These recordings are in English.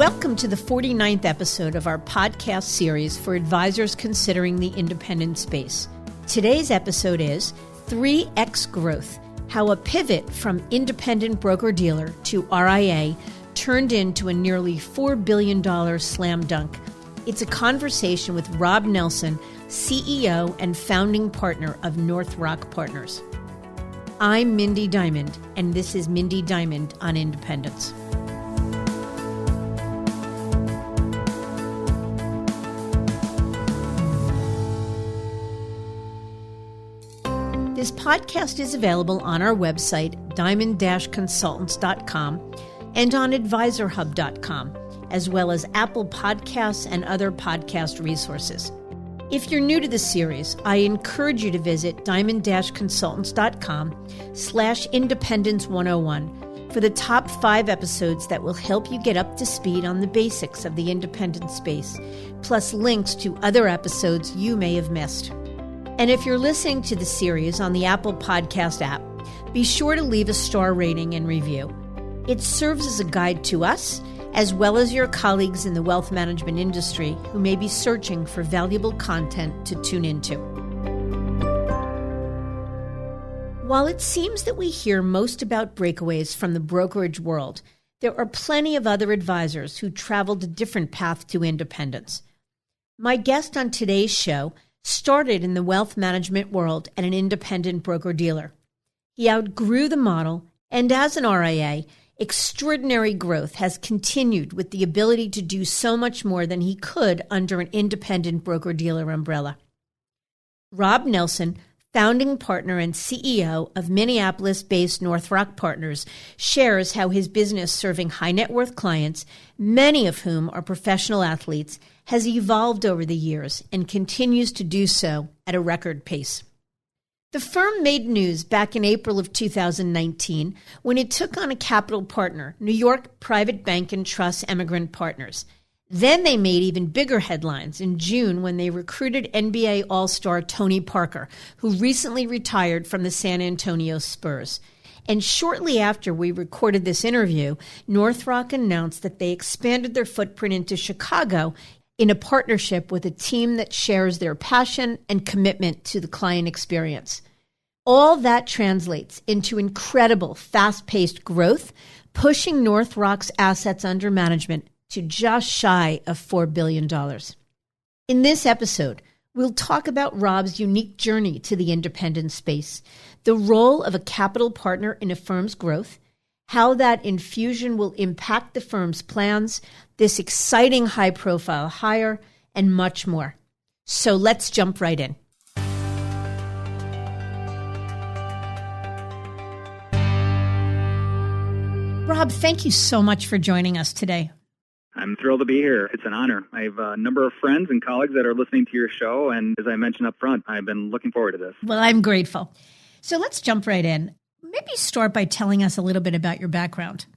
Welcome to the 49th episode of our podcast series for advisors considering the independent space. Today's episode is 3X Growth, how a pivot from independent broker-dealer to RIA turned into a nearly $4 billion slam dunk. It's a conversation with Rob Nelson, CEO and founding partner of NorthRock Partners. I'm Mindy Diamond, and this is Mindy Diamond on Independence. This podcast is available on our website, diamond-consultants.com, and on advisorhub.com, as well as Apple Podcasts and other podcast resources. If you're new to the series, I encourage you to visit diamond-consultants.com/independence101 for the top 5 episodes that will help you get up to speed on the basics of the independent space, plus links to other episodes you may have missed. And if you're listening to the series on the Apple Podcast app, be sure to leave a star rating and review. It serves as a guide to us, as well as your colleagues in the wealth management industry who may be searching for valuable content to tune into. While it seems that we hear most about breakaways from the brokerage world, there are plenty of other advisors who traveled a different path to independence. My guest on today's show started in the wealth management world at an independent broker-dealer. He outgrew the model, and as an RIA, extraordinary growth has continued with the ability to do so much more than he could under an independent broker-dealer umbrella. Rob Nelson, founding partner and CEO of Minneapolis-based NorthRock Partners, shares how his business serving high-net-worth clients, many of whom are professional athletes, has evolved over the years and continues to do so at a record pace. The firm made news back in April of 2019 when it took on a capital partner, New York private bank and trust Emigrant Partners. Then they made even bigger headlines in June when they recruited NBA All-Star Tony Parker, who recently retired from the San Antonio Spurs. And shortly after we recorded this interview, NorthRock announced that they expanded their footprint into Chicago in a partnership with a team that shares their passion and commitment to the client experience. All that translates into incredible fast-paced growth, pushing NorthRock's assets under management to just shy of $4 billion. In this episode, we'll talk about Rob's unique journey to the independent space, the role of a capital partner in a firm's growth, how that infusion will impact the firm's plans, this exciting high-profile hire, and much more. So let's jump right in. Rob, thank you so much for joining us today. I'm thrilled to be here. It's an honor. I have a number of friends and colleagues that are listening to your show, and as I mentioned up front, I've been looking forward to this. Well, I'm grateful. So let's jump right in. Maybe start by telling us a little bit about your background.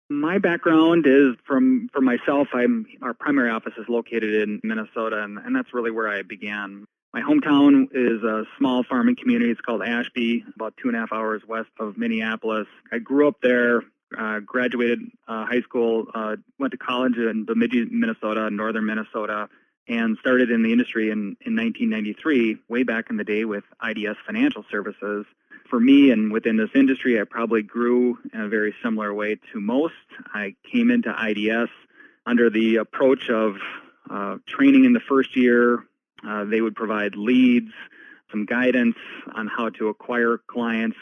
My background is for myself. Our primary office is located in Minnesota, and that's really where I began. My hometown is a small farming community. It's called Ashby, about 2.5 hours west of Minneapolis. I grew up there, graduated high school, went to college in Bemidji, Minnesota, northern Minnesota, and started in the industry in 1993, way back in the day with IDS Financial Services. For me and within this industry, I probably grew in a very similar way to most. I came into IDS under the approach of training in the first year. They would provide leads, some guidance on how to acquire clients,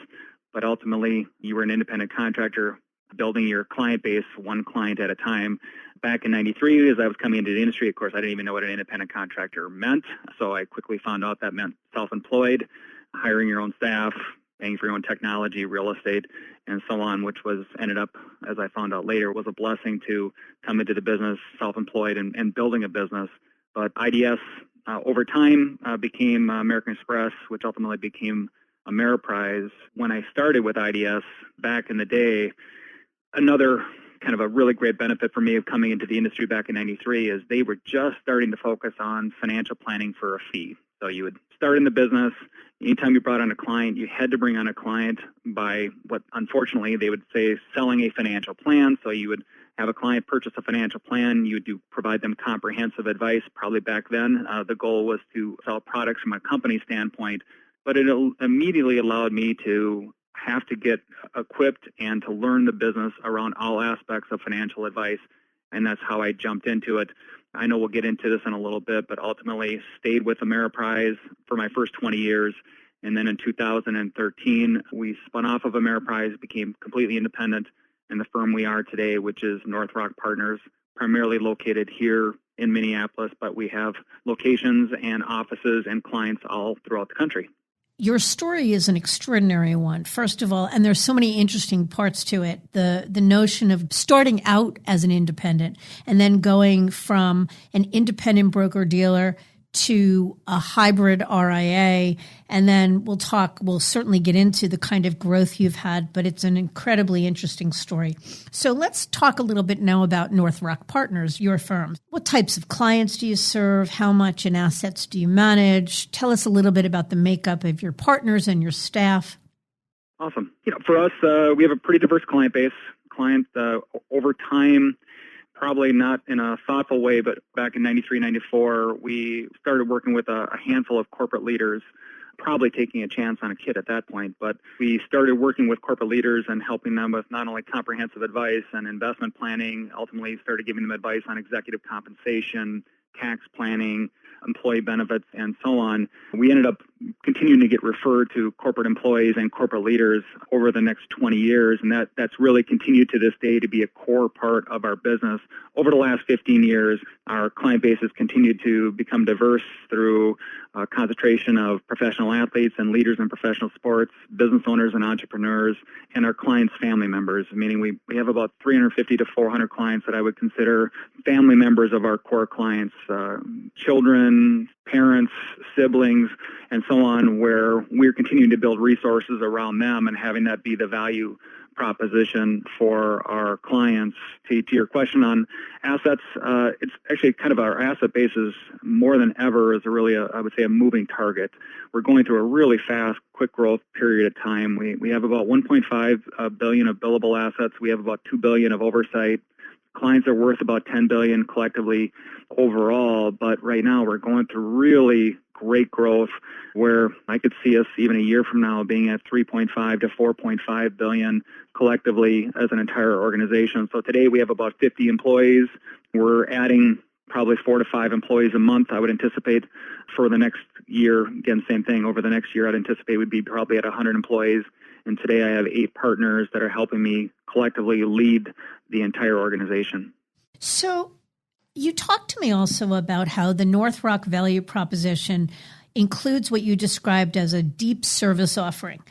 but ultimately you were an independent contractor building your client base one client at a time. Back in 93, as I was coming into the industry, of course, I didn't even know what an independent contractor meant. So I quickly found out that meant self-employed, hiring your own staff, paying for your own technology, real estate, and so on, which ended up, as I found out later, was a blessing to come into the business self-employed and building a business. But IDS, over time, became American Express, which ultimately became Ameriprise. When I started with IDS back in the day, another kind of a really great benefit for me of coming into the industry back in 93 is they were just starting to focus on financial planning for a fee. So you would start in the business. Anytime you brought on a client, you had to bring on a client by what, unfortunately, they would say selling a financial plan. So you would have a client purchase a financial plan. You do provide them comprehensive advice. Probably back then, the goal was to sell products from a company standpoint, but it immediately allowed me to have to get equipped and to learn the business around all aspects of financial advice, and that's how I jumped into it. I know we'll get into this in a little bit, but ultimately stayed with Ameriprise for my first 20 years. And then in 2013, we spun off of Ameriprise, became completely independent, and the firm we are today, which is NorthRock Partners, primarily located here in Minneapolis, but we have locations and offices and clients all throughout the country. Your story is an extraordinary one, first of all, and there's so many interesting parts to it. The notion of starting out as an independent and then going from an independent broker-dealer to a hybrid RIA, and then we'll certainly get into the kind of growth you've had, but it's an incredibly interesting story. So let's talk a little bit now about NorthRock Partners, your firm. What types of clients do you serve? How much in assets do you manage? Tell us a little bit about the makeup of your partners and your staff. Awesome. For us, we have a pretty diverse client base. Clients over time, probably not in a thoughtful way, but back in 93, 94, we started working with a handful of corporate leaders, probably taking a chance on a kid at that point. But we started working with corporate leaders and helping them with not only comprehensive advice and investment planning, ultimately started giving them advice on executive compensation, tax planning, employee benefits, and so on. We ended up continuing to get referred to corporate employees and corporate leaders over the next 20 years, and that's really continued to this day to be a core part of our business. Over the last 15 years, our client base has continued to become diverse through a concentration of professional athletes and leaders in professional sports, business owners and entrepreneurs, and our clients' family members, meaning we have about 350 to 400 clients that I would consider family members of our core clients, children, parents, siblings, and so on, where we're continuing to build resources around them and having that be the value proposition for our clients. To your question on assets, it's actually kind of our asset base is more than ever is I would say a moving target. We're going through a really fast, quick growth period of time. We have about 1.5 billion of billable assets. We have about 2 billion of oversight. Clients are worth about 10 billion collectively overall, but right now we're going through really great growth where I could see us even a year from now being at 3.5 to 4.5 billion collectively as an entire organization. So today we have about 50 employees. We're adding probably 4 to 5 employees a month. I would anticipate for the next year, again, same thing. Over the next year, I'd anticipate we'd be probably at 100 employees. And today I have 8 partners that are helping me collectively lead the entire organization. So you talked to me also about how the NorthRock value proposition includes what you described as a deep service offering.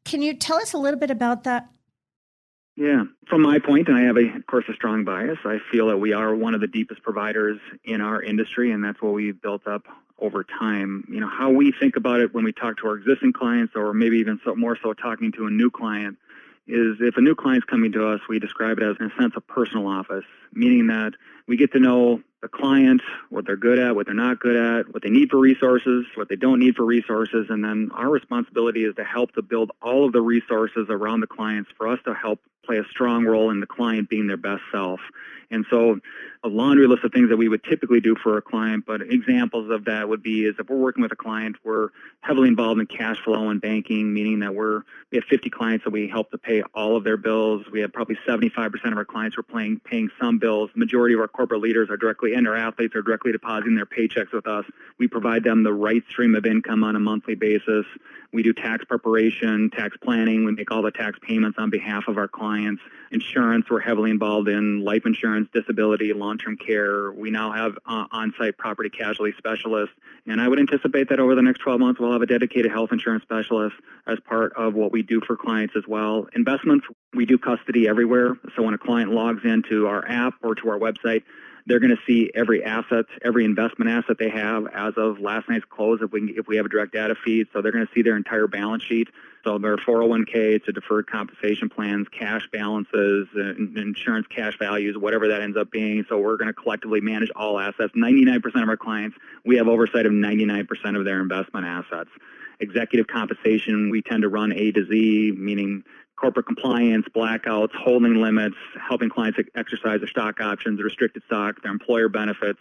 Can you tell us a little bit about that? Yeah. From my point, and I have, of course, a strong bias, I feel that we are one of the deepest providers in our industry, and that's what we've built up over time. How we think about it when we talk to our existing clients, or maybe even more so talking to a new client, is if a new client's coming to us, we describe it as, in a sense, a personal office, meaning that we get to know the client, what they're good at, what they're not good at, what they need for resources, what they don't need for resources, and then our responsibility is to help to build all of the resources around the clients for us to help play a strong role in the client being their best self. And so a laundry list of things that we would typically do for a client, but examples of that would be is if we're working with a client, we're heavily involved in cash flow and banking, meaning that we have 50 clients that we help to pay all of their bills. We have probably 75% of our clients who are paying some bills. The majority of our corporate leaders are directly, and our athletes are directly depositing their paychecks with us. We provide them the right stream of income on a monthly basis. We do tax preparation, tax planning. We make all the tax payments on behalf of our clients. Insurance, we're heavily involved in life insurance, disability, long-term care. We now have on-site property casualty specialists. And I would anticipate that over the next 12 months, we'll have a dedicated health insurance specialist as part of what we do for clients as well. Investments, we do custody everywhere. So when a client logs into our app or to our website, they're going to see every asset, every investment asset they have as of last night's close if we have a direct data feed. So they're going to see their entire balance sheet. So their 401k to deferred compensation plans, cash balances, insurance cash values, whatever that ends up being. So we're going to collectively manage all assets. 99% of our clients, we have oversight of 99% of their investment assets. executive compensation, we tend to run A to Z, meaning corporate compliance, blackouts, holding limits, helping clients exercise their stock options, restricted stock, their employer benefits.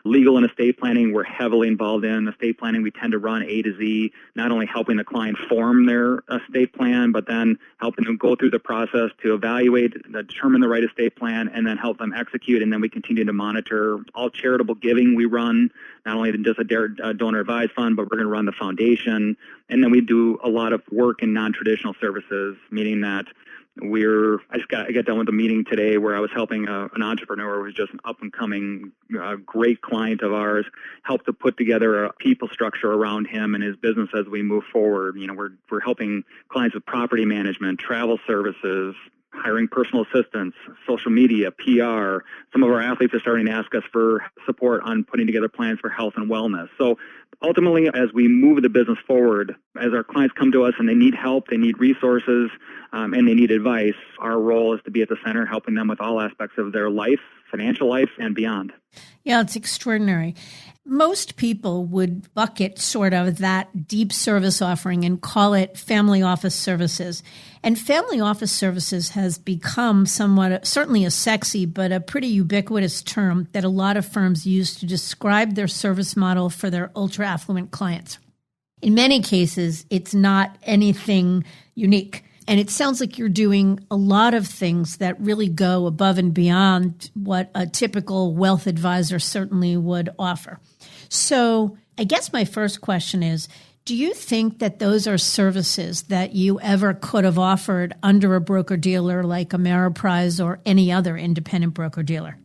Legal and estate planning, we're heavily involved in. Estate planning, we tend to run A to Z, not only helping the client form their estate plan, but then helping them go through the process to evaluate, determine the right estate plan, and then help them execute. And then we continue to monitor all charitable giving we run, not only just a donor advised fund, but we're going to run the foundation. And then we do a lot of work in non-traditional services, meaning that I got done with a meeting today where I was helping an entrepreneur who was just an up-and-coming great client of ours, help to put together a people structure around him and his business as we move forward. We're helping clients with property management, travel services, hiring personal assistants, social media, PR. Some of our athletes are starting to ask us for support on putting together plans for health and wellness. So ultimately, as we move the business forward, as our clients come to us and they need help, they need resources, and they need advice, our role is to be at the center, helping them with all aspects of their life, financial life, and beyond. Yeah, it's extraordinary. Most people would bucket sort of that deep service offering and call it family office services. And family office services has become certainly a sexy, but a pretty ubiquitous term that a lot of firms use to describe their service model for their ultra affluent clients. In many cases, it's not anything unique. And it sounds like you're doing a lot of things that really go above and beyond what a typical wealth advisor certainly would offer. So I guess my first question is, do you think that those are services that you ever could have offered under a broker-dealer like Ameriprise or any other independent broker-dealer?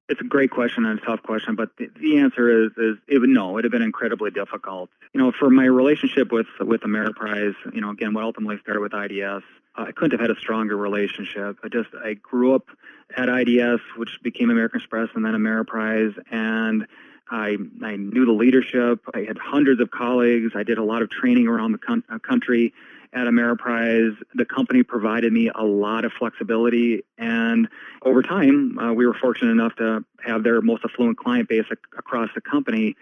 It's a great question and a tough question, but the answer is no. It would have been incredibly difficult. For my relationship with Ameriprise, again, what ultimately started with IDS, I couldn't have had a stronger relationship. I grew up at IDS, which became American Express and then Ameriprise, and I knew the leadership. I had hundreds of colleagues. I did a lot of training around the country at Ameriprise. The company provided me a lot of flexibility, and over time, we were fortunate enough to have their most affluent client base across the company.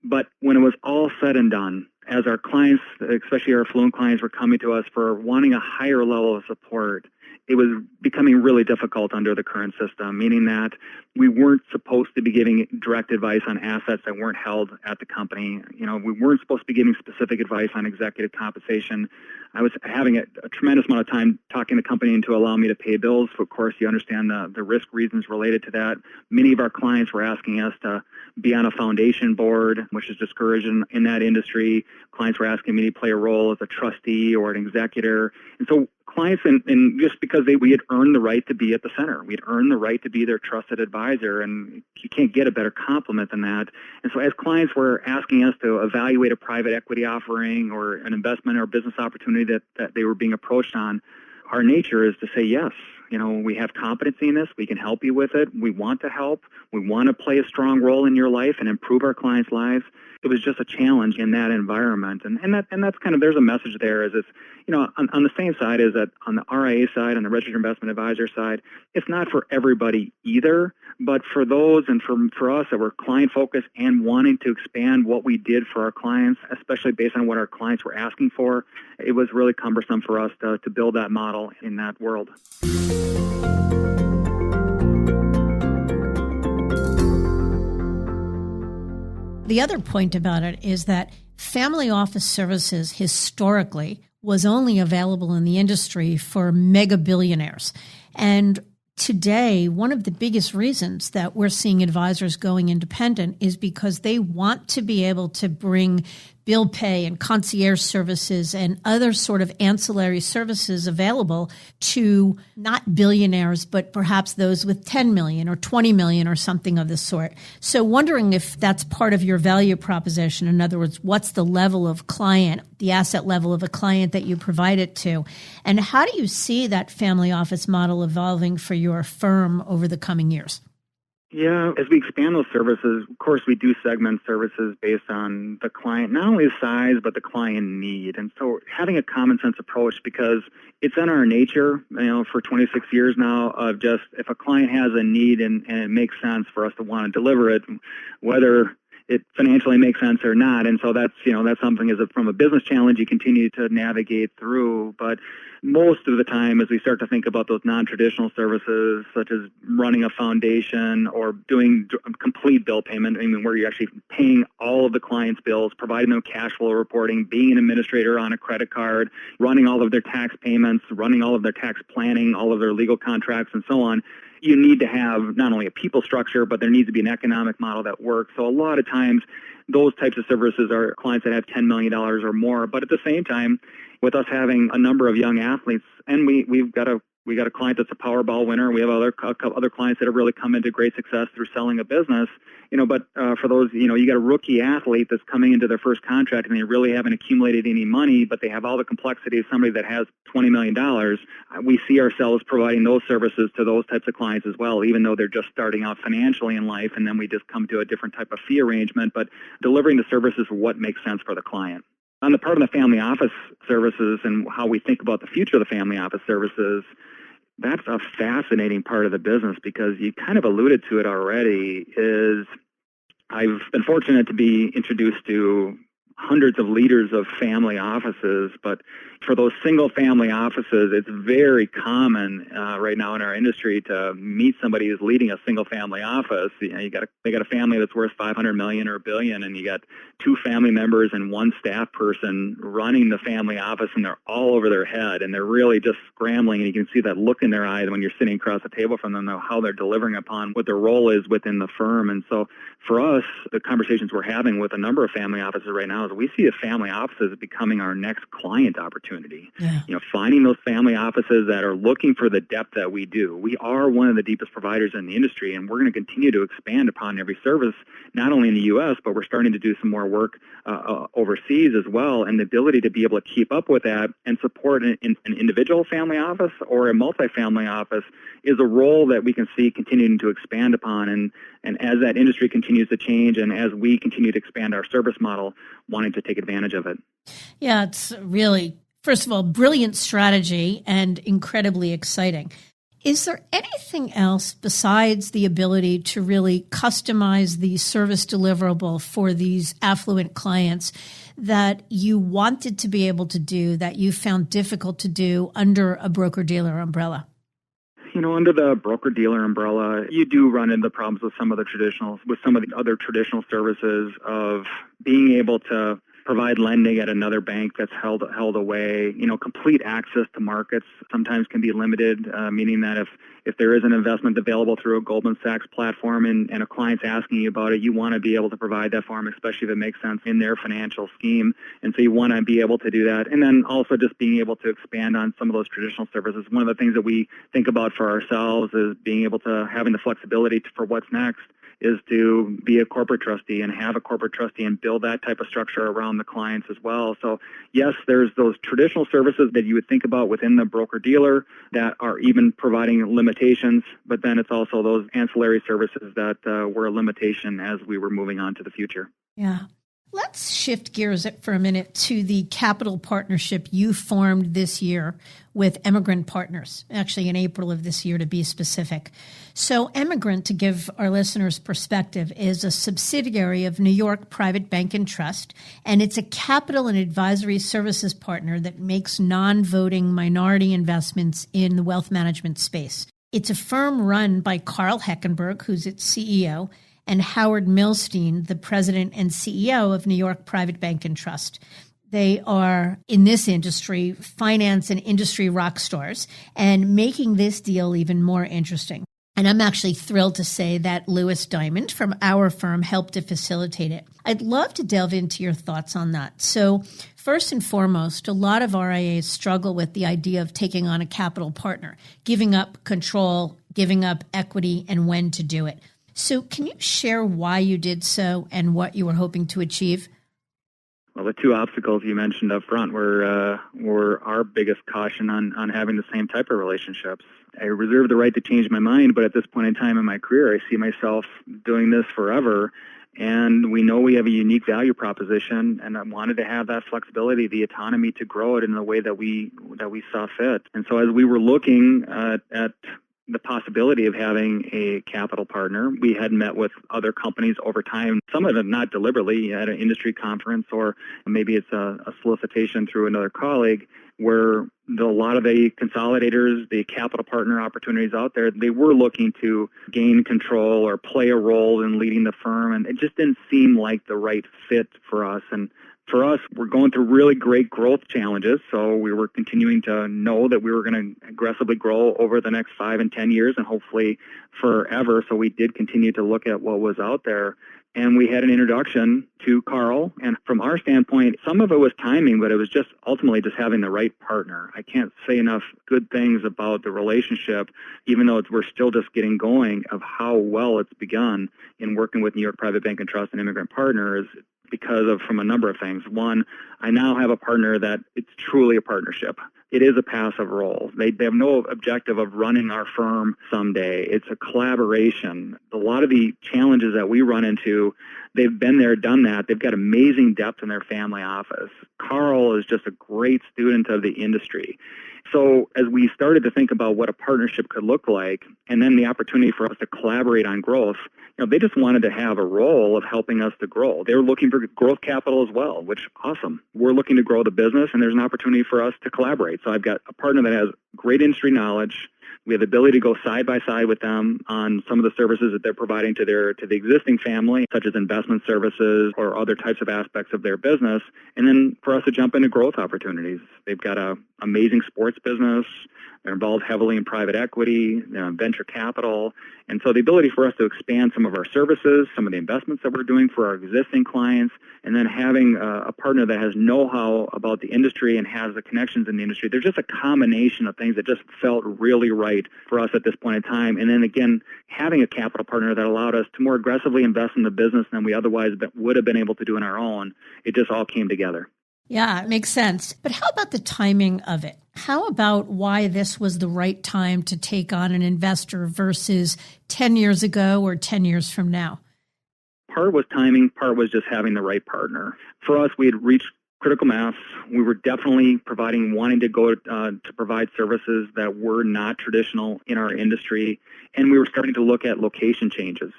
But when it was all said and done, as our clients, especially our affluent clients, were coming to us for wanting a higher level of support, it was becoming really difficult under the current system, meaning that we weren't supposed to be giving direct advice on assets that weren't held at the company. We weren't supposed to be giving specific advice on executive compensation. I was having a tremendous amount of time talking the company into allow me to pay bills. Of course, you understand the risk reasons related to that. Many of our clients were asking us to be on a foundation board, which is discouraged in that industry. Clients were asking me to play a role as a trustee or an executor. And so clients, and just because we had earned the right to be at the center. We'd earned the right to be their trusted advisor, and you can't get a better compliment than that. And so as clients were asking us to evaluate a private equity offering or an investment or business opportunity that they were being approached on, our nature is to say yes. We have competency in this. We can help you with it. We want to help. We want to play a strong role in your life and improve our clients' lives. It was just a challenge in that environment. And that's kind of, there's a message there is it's, on the same side is that on the RIA side, on the registered investment advisor side, it's not for everybody either, but for those and for us that were client focused and wanting to expand what we did for our clients, especially based on what our clients were asking for, it was really cumbersome for us to build that model in that world. The other point about it is that family office services historically was only available in the industry for mega billionaires. And today, one of the biggest reasons that we're seeing advisors going independent is because they want to be able to bring bill pay and concierge services and other sort of ancillary services available to not billionaires, but perhaps those with 10 million or 20 million or something of the sort. So wondering if that's part of your value proposition. In other words, what's the level of client, the asset level of a client that you provide it to? And how do you see that family office model evolving for your firm over the coming years? Yeah, as we expand those services, of course, we do segment services based on the client, not only the size, but the client need. And so having a common sense approach, because it's in our nature, for 26 years now, of just if a client has a need and it makes sense for us to want to deliver it, whether it financially makes sense or not. And so that's something from a business challenge you continue to navigate through. But most of the time, as we start to think about those non-traditional services, such as running a foundation or doing complete bill payment, where you're actually paying all of the client's bills, providing them cash flow reporting, being an administrator on a credit card, running all of their tax payments, running all of their tax planning, all of their legal contracts, and so on, you need to have not only a people structure, but there needs to be an economic model that works. So a lot of times, those types of services are clients that have $10 million or more. But at the same time, with us having a number of young athletes, and we've got a client that's a Powerball winner. We have other clients that have really come into great success through selling a business. But for those, you got a rookie athlete that's coming into their first contract and they really haven't accumulated any money, but they have all the complexity of somebody that has $20 million. We see ourselves providing those services to those types of clients as well, even though they're just starting out financially in life, and then we just come to a different type of fee arrangement, but delivering the services for what makes sense for the client. On the part of the family office services and how we think about the future of the family office services, that's a fascinating part of the business, because you kind of alluded to it already. I've been fortunate to be introduced to hundreds of leaders of family offices, but for those single family offices, it's very common right now in our industry to meet somebody who's leading a single family office. They got a family that's worth $500 million or $1 billion, and you got 2 family members and 1 staff person running the family office, and they're all over their head, and they're really just scrambling, and you can see that look in their eyes when you're sitting across the table from them, how they're delivering upon what their role is within the firm. And so for us, the conversations we're having with a number of family offices right now is we see the family offices becoming our next client opportunity. Yeah. Finding those family offices that are looking for the depth that we do. We are one of the deepest providers in the industry, and we're going to continue to expand upon every service, not only in the U.S., but we're starting to do some more work overseas as well. And the ability to be able to keep up with that and support an individual family office or a multifamily office is a role that we can see continuing to expand upon. And as that industry continues to change and as we continue to expand our service model, wanting to take advantage of it. Yeah, it's really, first of all, brilliant strategy and incredibly exciting. Is there anything else besides the ability to really customize the service deliverable for these affluent clients that you wanted to be able to do that you found difficult to do under a broker-dealer umbrella? Under the broker-dealer umbrella, you do run into problems with some of the other traditional services of being able to provide lending at another bank that's held away. Complete access to markets sometimes can be limited, meaning that if there is an investment available through a Goldman Sachs platform and a client's asking you about it, you want to be able to provide that for them, especially if it makes sense in their financial scheme. And so you want to be able to do that. And then also just being able to expand on some of those traditional services. One of the things that we think about for ourselves is being able to having the flexibility for what's next is to be a corporate trustee and have a corporate trustee and build that type of structure around the clients as well. So yes, there's those traditional services that you would think about within the broker-dealer that are even providing limitations, but then it's also those ancillary services that were a limitation as we were moving on to the future. Yeah. Let's shift gears for a minute to the capital partnership you formed this year with Emigrant Partners, actually in April of this year to be specific. So Emigrant, to give our listeners perspective, is a subsidiary of New York Private Bank and Trust, and it's a capital and advisory services partner that makes non-voting minority investments in the wealth management space. It's a firm run by Carl Heckenberg, who's its CEO, and Howard Milstein, the president and CEO of New York Private Bank and Trust. They are, in this industry, finance and industry rock stars, and making this deal even more interesting. And I'm actually thrilled to say that Lewis Diamond from our firm helped to facilitate it. I'd love to delve into your thoughts on that. So first and foremost, a lot of RIAs struggle with the idea of taking on a capital partner, giving up control, giving up equity, and when to do it. So can you share why you did so and what you were hoping to achieve? Well, the 2 obstacles you mentioned up front were our biggest caution on having the same type of relationships. I reserve the right to change my mind, but at this point in time in my career, I see myself doing this forever. And we know we have a unique value proposition, and I wanted to have that flexibility, the autonomy to grow it in the way that we saw fit. And so as we were looking at the possibility of having a capital partner. We had met with other companies over time, some of them not deliberately at an industry conference, or maybe it's a solicitation through another colleague, where a lot of the consolidators, the capital partner opportunities out there, they were looking to gain control or play a role in leading the firm, and it just didn't seem like the right fit for us. And for us, we're going through really great growth challenges, so we were continuing to know that we were going to aggressively grow over the next 5 and 10 years and hopefully forever. So we did continue to look at what was out there. And we had an introduction to Carl. And from our standpoint, some of it was timing, but it was just ultimately just having the right partner. I can't say enough good things about the relationship, even though we're still just getting going, of how well it's begun in working with New York Private Bank and Trust and Immigrant Partners, because of from a number of things. One, I now have a partner that it's truly a partnership. It is a passive role. They have no objective of running our firm someday. It's a collaboration. A lot of the challenges that we run into, they've been there, done that. They've got amazing depth in their family office. Carl is just a great student of the industry. So as we started to think about what a partnership could look like, and then the opportunity for us to collaborate on growth, they just wanted to have a role of helping us to grow. They were looking for growth capital as well, which awesome. We're looking to grow the business, and there's an opportunity for us to collaborate. So I've got a partner that has great industry knowledge. We have the ability to go side by side with them on some of the services that they're providing to the existing family, such as investment services or other types of aspects of their business, and then for us to jump into growth opportunities. They've got an amazing sports business. They're involved heavily in private equity, venture capital. And so the ability for us to expand some of our services, some of the investments that we're doing for our existing clients, and then having a partner that has know-how about the industry and has the connections in the industry, there's just a combination of things that just felt really right for us at this point in time. And then again, having a capital partner that allowed us to more aggressively invest in the business than we otherwise would have been able to do on our own, it just all came together. Yeah, it makes sense. But how about the timing of it? How about why this was the right time to take on an investor versus 10 years ago or 10 years from now? Part was timing, part was just having the right partner. For us, we had reached critical mass. We were definitely wanting to go to provide services that were not traditional in our industry, and we were starting to look at location changes.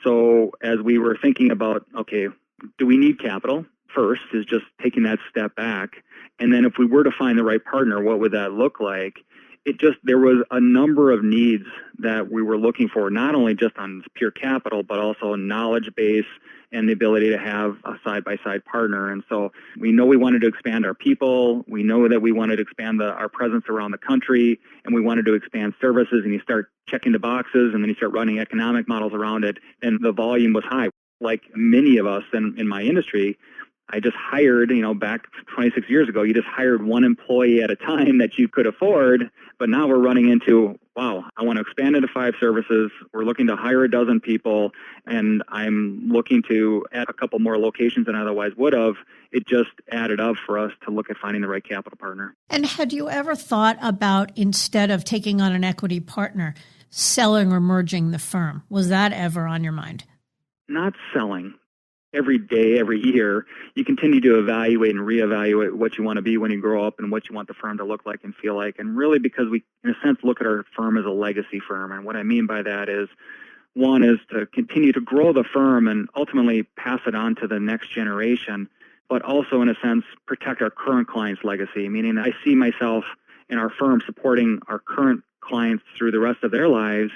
So as we were thinking about, okay, do we need capital? First is just taking that step back. And then if we were to find the right partner, what would that look like? There was a number of needs that we were looking for, not only just on pure capital, but also a knowledge base and the ability to have a side-by-side partner. And so we know we wanted to expand our people. We know that we wanted to expand our presence around the country, and we wanted to expand services. And you start checking the boxes, and then you start running economic models around it, and the volume was high. Like many of us in my industry, I just hired, back 26 years ago, you just hired one employee at a time that you could afford. But now we're running into, wow, I want to expand into 5 services. We're looking to hire a dozen people, and I'm looking to add a couple more locations than I otherwise would have. It just added up for us to look at finding the right capital partner. And had you ever thought about, instead of taking on an equity partner, selling or merging the firm? Was that ever on your mind? Not selling. Every day, every year, you continue to evaluate and reevaluate what you want to be when you grow up and what you want the firm to look like and feel like. And really, because we, in a sense, look at our firm as a legacy firm. And what I mean by that is, one is to continue to grow the firm and ultimately pass it on to the next generation, but also, in a sense, protect our current clients' legacy, meaning I see myself in our firm supporting our current clients through the rest of their lives,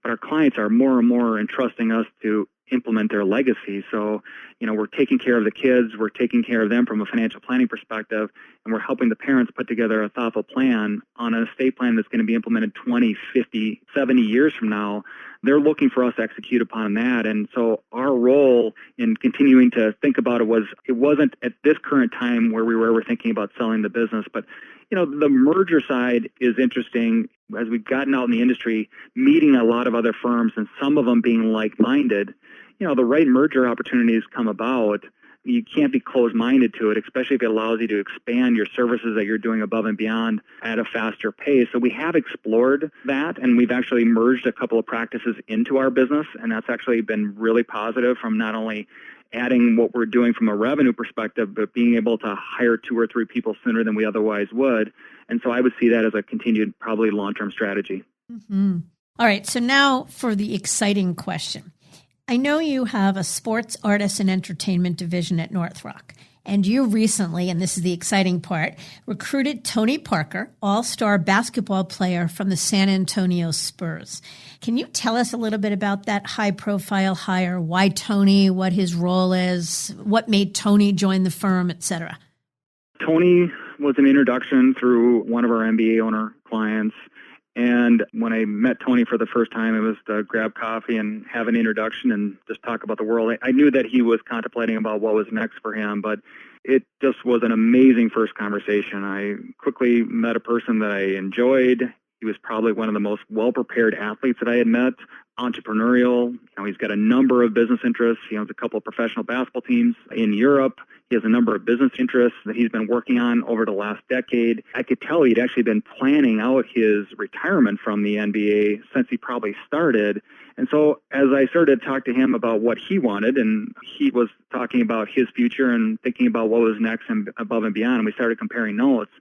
but our clients are more and more entrusting us to implement their legacy. So, we're taking care of the kids, we're taking care of them from a financial planning perspective, and we're helping the parents put together a thoughtful plan on an estate plan that's going to be implemented 20, 50, 70 years from now. They're looking for us to execute upon that. And so our role in continuing to think about it wasn't at this current time where we were ever thinking about selling the business, but the merger side is interesting. As we've gotten out in the industry, meeting a lot of other firms and some of them being like-minded, the right merger opportunities come about. You can't be closed-minded to it, especially if it allows you to expand your services that you're doing above and beyond at a faster pace. So we have explored that, and we've actually merged a couple of practices into our business, and that's actually been really positive from not only adding what we're doing from a revenue perspective, but being able to hire 2 or 3 people sooner than we otherwise would. And so I would see that as a continued, probably long-term strategy. Mm-hmm. All right, so now for the exciting question. I know you have a sports, artists, and entertainment division at NorthRock, and you recently, and this is the exciting part, recruited Tony Parker, all-star basketball player from the San Antonio Spurs. Can you tell us a little bit about that high-profile hire, why Tony, what his role is, what made Tony join the firm, et cetera? Tony was an introduction through one of our MBA owner clients. And when I met Tony for the first time, it was to grab coffee and have an introduction and just talk about the world. I knew that he was contemplating about what was next for him, but it just was an amazing first conversation. I quickly met a person that I enjoyed. He was probably one of the most well-prepared athletes that I had met, entrepreneurial. He's got a number of business interests. He owns a couple of professional basketball teams in Europe. He has a number of business interests that he's been working on over the last decade. I could tell he'd actually been planning out his retirement from the NBA since he probably started. And so as I started to talk to him about what he wanted, and he was talking about his future and thinking about what was next and above and beyond, and we started comparing notes,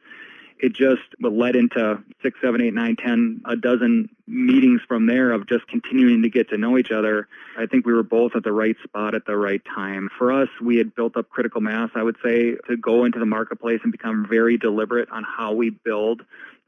it just led into 6, 7, 8, 9, 10, a dozen meetings from there of just continuing to get to know each other. I think we were both at the right spot at the right time. For us, we had built up critical mass, I would say, to go into the marketplace and become very deliberate on how we build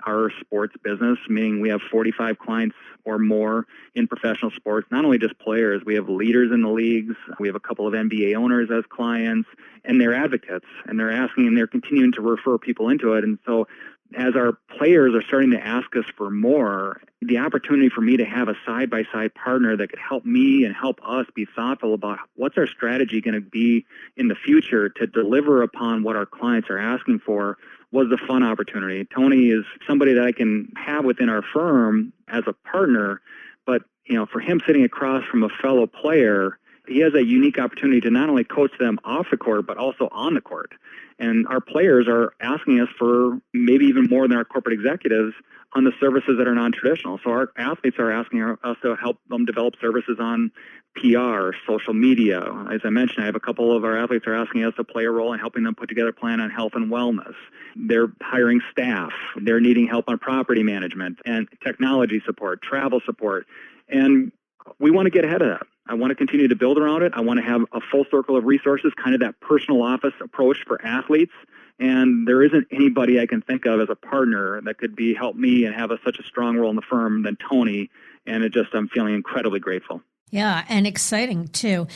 our sports business, meaning we have 45 clients or more in professional sports, not only just players. We have leaders in the leagues. We have a couple of NBA owners as clients, and they're advocates, and they're asking, and they're continuing to refer people into it. And so as our players are starting to ask us for more, the opportunity for me to have a side-by-side partner that could help me and help us be thoughtful about what's our strategy going to be in the future to deliver upon what our clients are asking for was a fun opportunity. Tony is somebody that I can have within our firm as a partner, but for him sitting across from a fellow player, he has a unique opportunity to not only coach them off the court, but also on the court. And our players are asking us for maybe even more than our corporate executives on the services that are non-traditional. So our athletes are asking us to help them develop services on PR, social media. As I mentioned, I have a couple of our athletes are asking us to play a role in helping them put together a plan on health and wellness. They're hiring staff. They're needing help on property management and technology support, travel support. And we want to get ahead of that. I want to continue to build around it. I want to have a full circle of resources, kind of that personal office approach for athletes. And there isn't anybody I can think of as a partner that could help me and have such a strong role in the firm than Tony. And I'm feeling incredibly grateful. Yeah, and exciting too.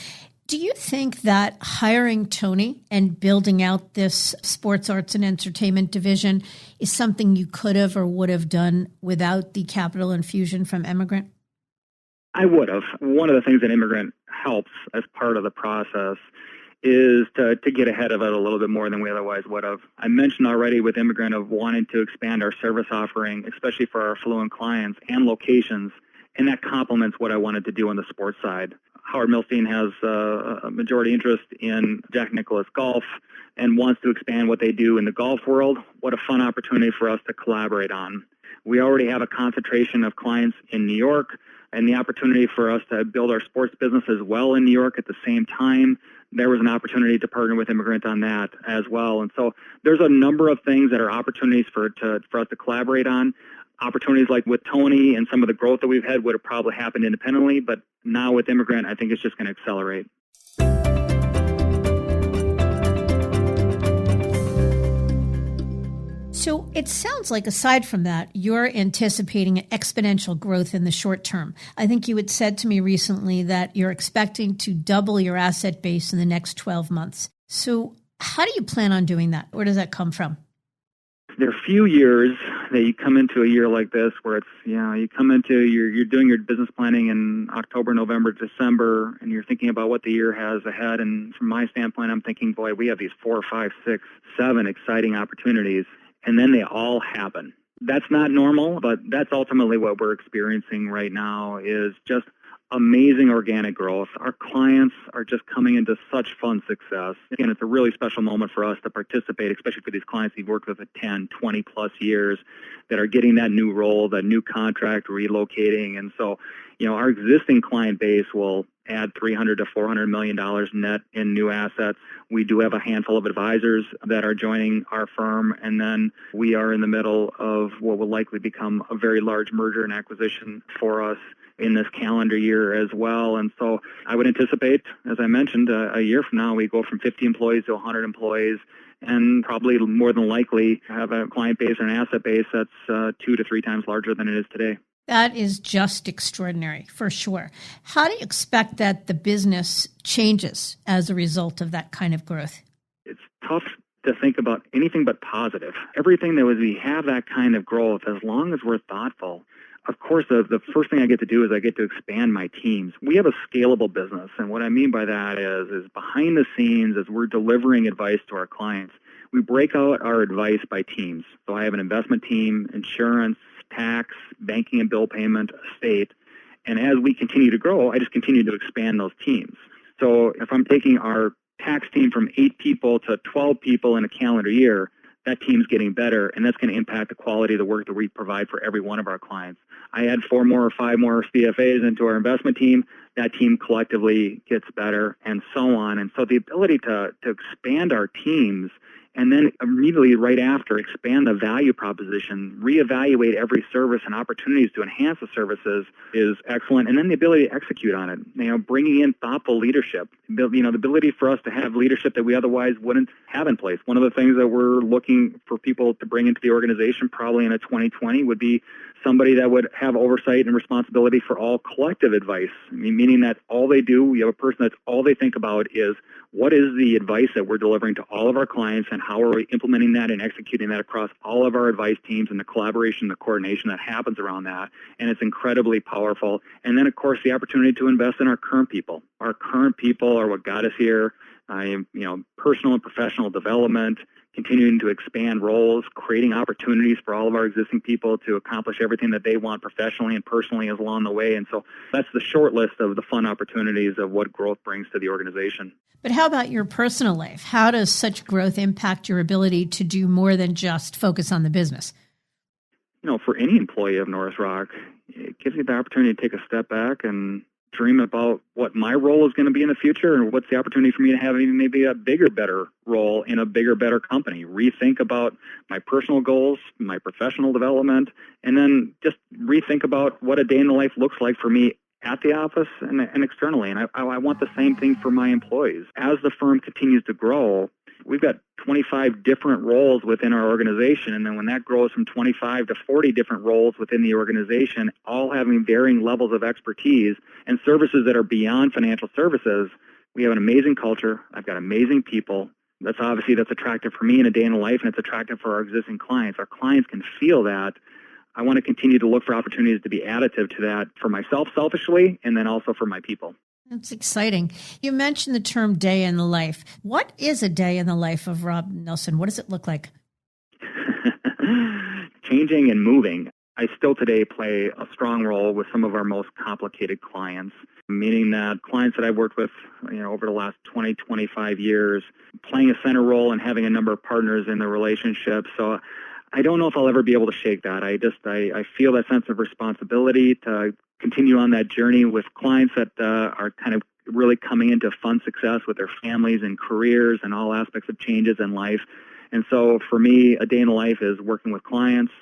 Do you think that hiring Tony and building out this sports, arts, and entertainment division is something you could have or would have done without the capital infusion from Emigrant? I would have. One of the things that Emigrant helps as part of the process is to get ahead of it a little bit more than we otherwise would have. I mentioned already with Emigrant of wanting to expand our service offering, especially for our affluent clients and locations, and that complements what I wanted to do on the sports side. Howard Milstein has a majority interest in Jack Nicklaus Golf and wants to expand what they do in the golf world. What a fun opportunity for us to collaborate on. We already have a concentration of clients in New York, and the opportunity for us to build our sports business as well in New York at the same time, there was an opportunity to partner with Emigrant on that as well. And so there's a number of things that are opportunities for us to collaborate on. Opportunities like with Tony and some of the growth that we've had would have probably happened independently, but now with Emigrant, I think it's just going to accelerate. So it sounds like, aside from that, you're anticipating exponential growth in the short term. I think you had said to me recently that you're expecting to double your asset base in the next 12 months. So how do you plan on doing that? Where does that come from? There are few years that you come into a year like this where it's, you come into, you're doing your business planning in October, November, December, and you're thinking about what the year has ahead. And from my standpoint, I'm thinking, boy, we have these 4, 5, 6, 7 exciting opportunities. And then they all happen. That's not normal, but that's ultimately what we're experiencing right now is just amazing organic growth. Our clients are just coming into such fun success. Again, it's a really special moment for us to participate, especially for these clients we've worked with for 10, 20 plus years that are getting that new role, that new contract, relocating. And so, our existing client base will add $300 to $400 million net in new assets. We do have a handful of advisors that are joining our firm, and then we are in the middle of what will likely become a very large merger and acquisition for us in this calendar year as well. And so I would anticipate, as I mentioned, a year from now, we go from 50 employees to 100 employees, and probably more than likely have a client base and an asset base that's 2 to 3 times larger than it is today. That is just extraordinary, for sure. How do you expect that the business changes as a result of that kind of growth? It's tough to think about anything but positive. Everything that we have that kind of growth, as long as we're thoughtful. Of course, the first thing I get to do is I get to expand my teams. We have a scalable business, and what I mean by that is behind the scenes, as we're delivering advice to our clients, we break out our advice by teams. So I have an investment team, insurance, tax, banking and bill payment, estate, and as we continue to grow, I just continue to expand those teams. So if I'm taking our tax team from 8 people to 12 people in a calendar year, that team's getting better, and that's going to impact the quality of the work that we provide for every one of our clients. I add 4 more or 5 more CFAs into our investment team, that team collectively gets better, and so on. And so the ability to expand our teams, and then immediately right after expand the value proposition, reevaluate every service and opportunities to enhance the services is excellent. And then the ability to execute on it, bringing in thoughtful leadership, the ability for us to have leadership that we otherwise wouldn't have in place. One of the things that we're looking for people to bring into the organization probably in a 2020 would be somebody that would have oversight and responsibility for all collective advice, meaning that all they do, we have a person that's all they think about is what is the advice that we're delivering to all of our clients and how are we implementing that and executing that across all of our advice teams and the collaboration, the coordination that happens around that. And it's incredibly powerful. And then, of course, the opportunity to invest in our current people. Our current people are what got us here. Personal and professional development, continuing to expand roles, creating opportunities for all of our existing people to accomplish everything that they want professionally and personally along the way. And so that's the short list of the fun opportunities of what growth brings to the organization. But how about your personal life? How does such growth impact your ability to do more than just focus on the business? For any employee of NorthRock, it gives you the opportunity to take a step back and dream about what my role is going to be in the future and what's the opportunity for me to have even maybe a bigger, better role in a bigger, better company. Rethink about my personal goals, my professional development, and then just rethink about what a day in the life looks like for me at the office and externally. And I want the same thing for my employees. As the firm continues to grow, we've got 25 different roles within our organization, and then when that grows from 25 to 40 different roles within the organization, all having varying levels of expertise and services that are beyond financial services, we have an amazing culture. I've got amazing people. That's attractive for me in a day in the life, and it's attractive for our existing clients. Our clients can feel that. I want to continue to look for opportunities to be additive to that for myself selfishly, and then also for my people. That's exciting. You mentioned the term day in the life. What is a day in the life of Rob Nelson? What does it look like? Changing and moving. I still today play a strong role with some of our most complicated clients, meaning that clients that I've worked with over the last 20, 25 years, playing a center role and having a number of partners in the relationship. So I don't know if I'll ever be able to shake that. I feel that sense of responsibility to continue on that journey with clients that are kind of really coming into fun success with their families and careers and all aspects of changes in life. And so for me, a day in the life is working with clients,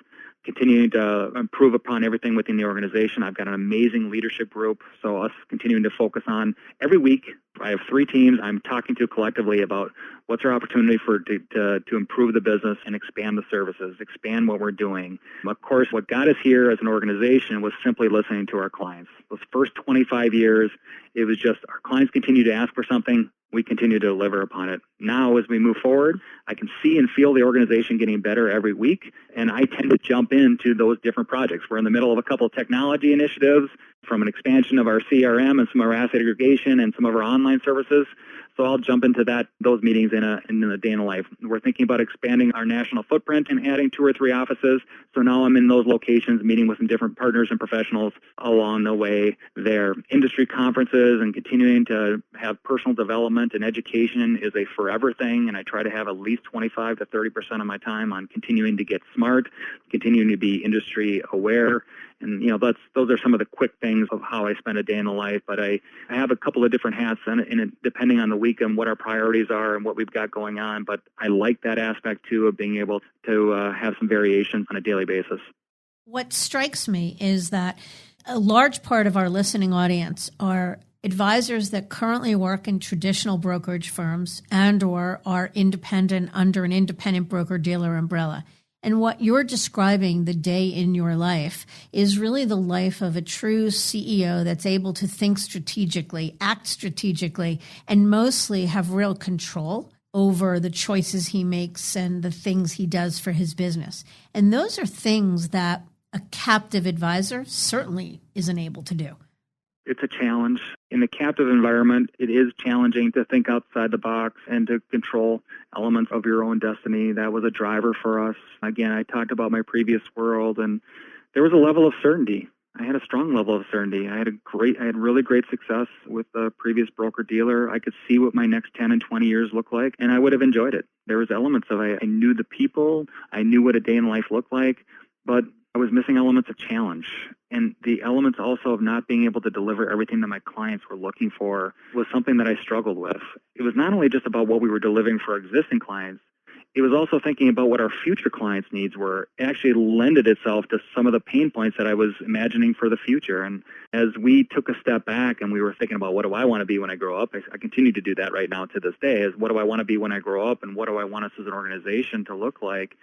continuing to improve upon everything within the organization. I've got an amazing leadership group, so us continuing to focus on every week. I have 3 teams I'm talking to collectively about what's our opportunity to improve the business and expand the services, expand what we're doing. Of course, what got us here as an organization was simply listening to our clients. Those first 25 years, it was just our clients continue to ask for something, we continue to deliver upon it. Now, as we move forward, I can see and feel the organization getting better every week, and I tend to jump into those different projects. We're in the middle of a couple of technology initiatives, from an expansion of our CRM and some of our asset aggregation and some of our online services. So I'll jump into those meetings in a day in the life. We're thinking about expanding our national footprint and adding 2 or 3 offices. So now I'm in those locations meeting with some different partners and professionals along the way there. Industry conferences and continuing to have personal development and education is a forever thing, and I try to have at least 25 to 30% of my time on continuing to get smart, continuing to be industry aware, And, those are some of the quick things of how I spend a day in the life. But I have a couple of different hats and depending on the week and what our priorities are and what we've got going on. But I like that aspect, too, of being able to have some variations on a daily basis. What strikes me is that a large part of our listening audience are advisors that currently work in traditional brokerage firms and or are independent under an independent broker-dealer umbrella. And what you're describing, the day in your life, is really the life of a true CEO that's able to think strategically, act strategically, and mostly have real control over the choices he makes and the things he does for his business. And those are things that a captive advisor certainly isn't able to do. It's a challenge. In the captive environment, it is challenging to think outside the box and to control elements of your own destiny. That was a driver for us. Again, I talked about my previous world, and there was a level of certainty. I had a strong level of certainty. I had really great success with the previous broker-dealer. I could see what my next 10 and 20 years looked like, and I would have enjoyed it. There was elements of I knew the people. I knew what a day in life looked like, but I was missing elements of challenge. And the elements also of not being able to deliver everything that my clients were looking for was something that I struggled with. It was not only just about what we were delivering for existing clients, it was also thinking about what our future clients' needs were. It actually lended itself to some of the pain points that I was imagining for the future. And as we took a step back and we were thinking about what do I want to be when I grow up, I continue to do that right now to this day, is what do I want to be when I grow up and what do I want us as an organization to look like?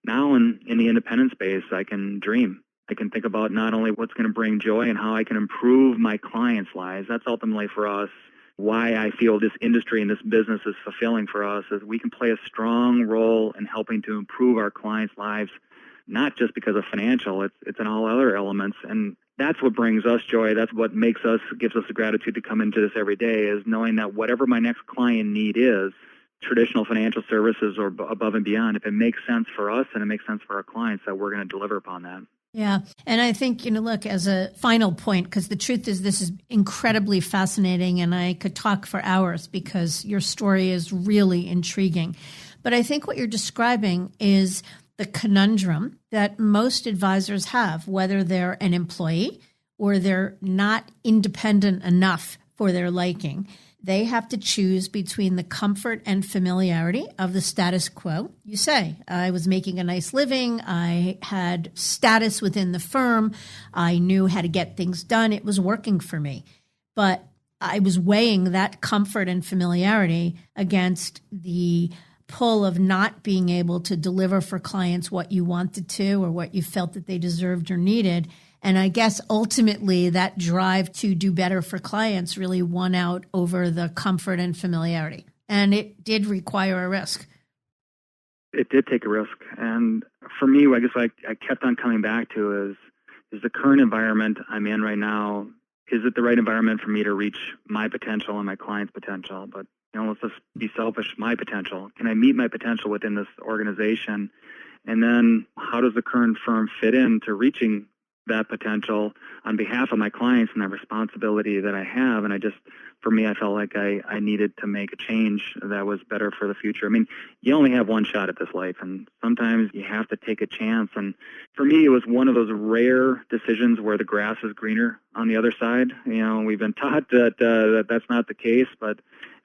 Now in the independent space, I can dream. I can think about not only what's going to bring joy and how I can improve my clients' lives. That's ultimately for us why I feel this industry and this business is fulfilling for us, is we can play a strong role in helping to improve our clients' lives, not just because of financial, it's in all other elements. And that's what brings us joy. That's what gives us the gratitude to come into this every day, is knowing that whatever my next client need is, traditional financial services or above and beyond, if it makes sense for us and it makes sense for our clients, that we're going to deliver upon that. Yeah. And I think, look, as a final point, because the truth is this is incredibly fascinating and I could talk for hours because your story is really intriguing. But I think what you're describing is the conundrum that most advisors have, whether they're an employee or they're not independent enough for their liking. They have to choose between the comfort and familiarity of the status quo. You say, I was making a nice living. I had status within the firm. I knew how to get things done. It was working for me. But I was weighing that comfort and familiarity against the pull of not being able to deliver for clients what you wanted to or what you felt that they deserved or needed. And I guess ultimately that drive to do better for clients really won out over the comfort and familiarity. And it did require a risk. It did take a risk. And for me, I guess I kept on coming back to is the current environment I'm in right now, is it the right environment for me to reach my potential and my client's potential? But let's just be selfish, my potential. Can I meet my potential within this organization? And then how does the current firm fit into reaching that potential on behalf of my clients and that responsibility that I have? And for me, I felt like I needed to make a change that was better for the future. I mean, you only have one shot at this life, and sometimes you have to take a chance. And for me, it was one of those rare decisions where the grass is greener on the other side. We've been taught that that's not the case, but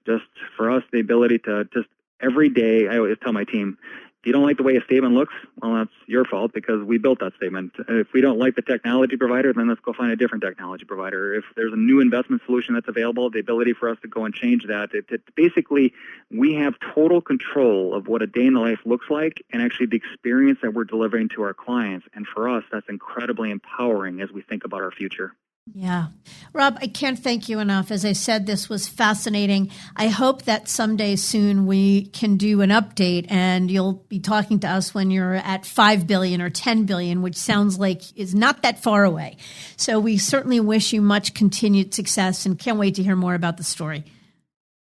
just for us, the ability to just every day, I always tell my team, if you don't like the way a statement looks, well, that's your fault because we built that statement. If we don't like the technology provider, then let's go find a different technology provider. If there's a new investment solution that's available, the ability for us to go and change that. Basically, we have total control of what a day in the life looks like and actually the experience that we're delivering to our clients. And for us, that's incredibly empowering as we think about our future. Yeah. Rob, I can't thank you enough. As I said, this was fascinating. I hope that someday soon we can do an update and you'll be talking to us when you're at 5 billion or 10 billion, which sounds like is not that far away. So we certainly wish you much continued success and can't wait to hear more about the story.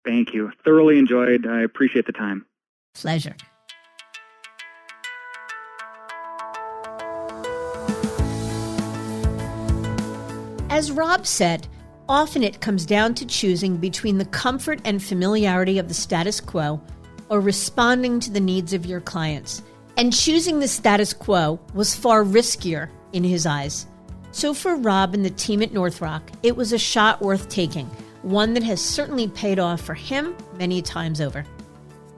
Thank you. Thoroughly enjoyed. I appreciate the time. Pleasure. As Rob said, often it comes down to choosing between the comfort and familiarity of the status quo or responding to the needs of your clients. And choosing the status quo was far riskier in his eyes. So for Rob and the team at NorthRock, it was a shot worth taking, one that has certainly paid off for him many times over.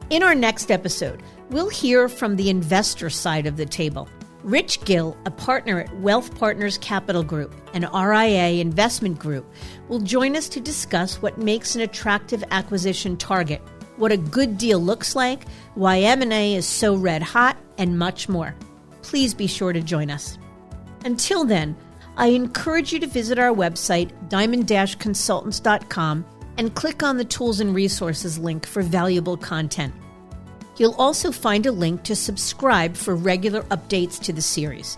In our next episode, we'll hear from the investor side of the table. Rich Gill, a partner at Wealth Partners Capital Group, an RIA investment group, will join us to discuss what makes an attractive acquisition target, what a good deal looks like, why M&A is so red hot, and much more. Please be sure to join us. Until then, I encourage you to visit our website, diamond-consultants.com, and click on the Tools and Resources link for valuable content. You'll also find a link to subscribe for regular updates to the series.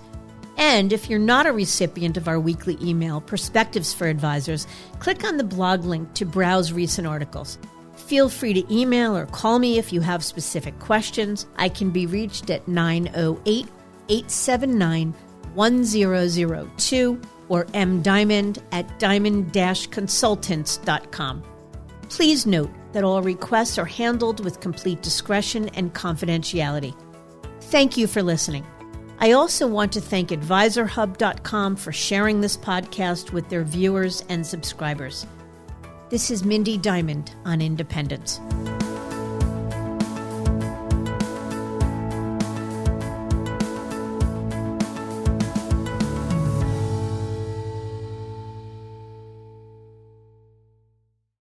And if you're not a recipient of our weekly email, Perspectives for Advisors, click on the blog link to browse recent articles. Feel free to email or call me if you have specific questions. I can be reached at 908-879-1002 or mdiamond@diamond-consultants.com. Please note that all requests are handled with complete discretion and confidentiality. Thank you for listening. I also want to thank AdvisorHub.com for sharing this podcast with their viewers and subscribers. This is Mindy Diamond on Independence.